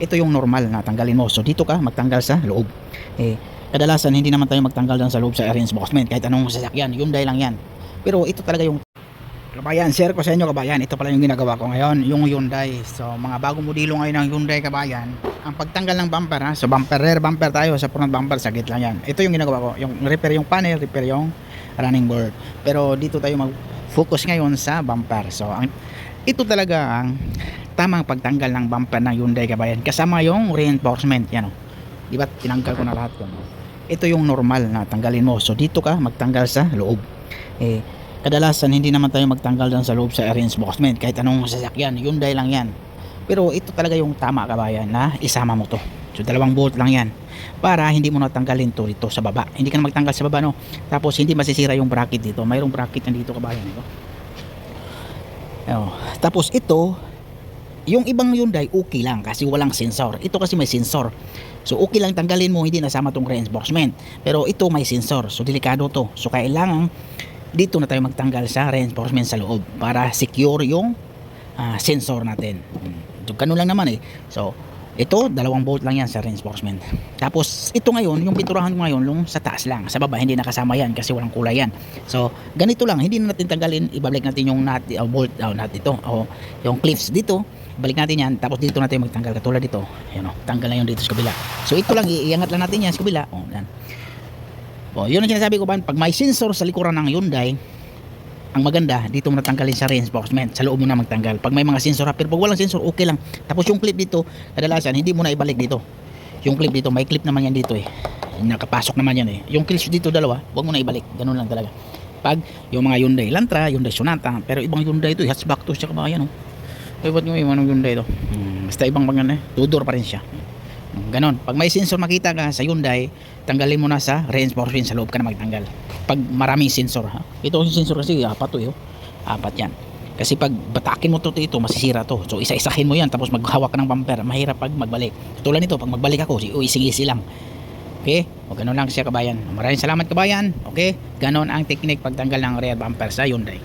Ito yung normal na tanggalin mo. So dito ka magtanggal sa loob. Kadalasan hindi naman tayo magtanggal dyan sa loob sa reinforcement kahit anong sasakyan, Hyundai lang yan. Pero ito talaga yung kabayan, share ko sa inyo kabayan, ito pala yung ginagawa ko ngayon, yung Hyundai. So mga bagong modelo ngayon ng Hyundai kabayan, ang pagtanggal ng bumper ha, so bumper, rear bumper tayo, sa front bumper, saglit lang yan. Ito yung ginagawa ko, yung repair yung panel, repair yung running board. Pero dito tayo mag-focus ngayon sa bumper. So ito talaga ang tamang pagtanggal ng bumper ng Hyundai kabayan, kasama yung reinforcement, yan o. Diba tinanggal ko na lahat yun. Ito yung normal na tanggalin mo. So dito ka magtanggal sa loob. Kadalasan hindi naman tayo magtanggal dyan sa loob sa reinforcement kahit anong sasakyan, Hyundai lang yan. Pero ito talaga yung tama kabayan na isama mo to. So dalawang bolt lang yan para hindi mo natanggalin to dito sa baba. Hindi ka na magtanggal sa baba no. Tapos hindi masisira yung bracket dito. Mayroong bracket na dito kabayan ito. Tapos ito, yung ibang Hyundai okay lang kasi walang sensor. Ito kasi may sensor. So okay lang tanggalin mo, hindi nasama tong reinforcement. Pero ito may sensor. So delikado to. So kailangan dito na tayo magtanggal sa reinforcement sa loob para secure yung sensor natin. So ganun lang naman eh. So ito, dalawang bolt lang yan sa reinforcement. Tapos ito ngayon, yung pinturahan ko ngayon, yung sa taas lang, sa baba hindi nakasama yan kasi walang kulay yan. So ganito lang, hindi na natin tanggalin, ibabalik natin yung nut, bolt, nut ito, o yung clips dito, balik natin yan, tapos dito natin magtanggal katulad dito. Ayan o, tanggal na yung dito sa kabila. So ito lang, iangat lang natin yan sa kabila. O, yan. O, yun ang sinasabi ko ba, pag may sensor sa likuran ng Hyundai, ang maganda, dito mo natanggalin sa reinforcement, sa loob mo na magtanggal. Pag may mga sensor, pero pag walang sensor, okay lang. Tapos yung clip dito, kadalasan, hindi mo na ibalik dito. Yung clip dito, may clip naman yan dito eh. Nakapasok naman yan eh. Yung clips dito dalawa, huwag mo na ibalik. Ganun lang talaga. Pag yung mga Hyundai Elantra, Hyundai Sonata, pero ibang Hyundai ito, hatchback to siya kabayan oh. Ay, ba't yung ibang Hyundai ito? Basta ibang mga two-door pa rin siya. Ganon. Pag may sensor makita ka sa Hyundai, tanggalin mo na sa reinforcement, sa loob ka na magtanggal. Pag maraming sensor ha. Ito yung sensor kasi apat to eh. Apat yan. Kasi pag batakin mo to ito, masisira to. So isa-isahin mo yan tapos maghawak ka ng bumper. Mahirap pag magbalik. Tulad nito, pag magbalik ako, ising-isi lang. Okay? O ganon lang siya kabayan. Maraming salamat kabayan. Okay? Ganon ang technique pagtanggal ng rear bumper sa Hyundai.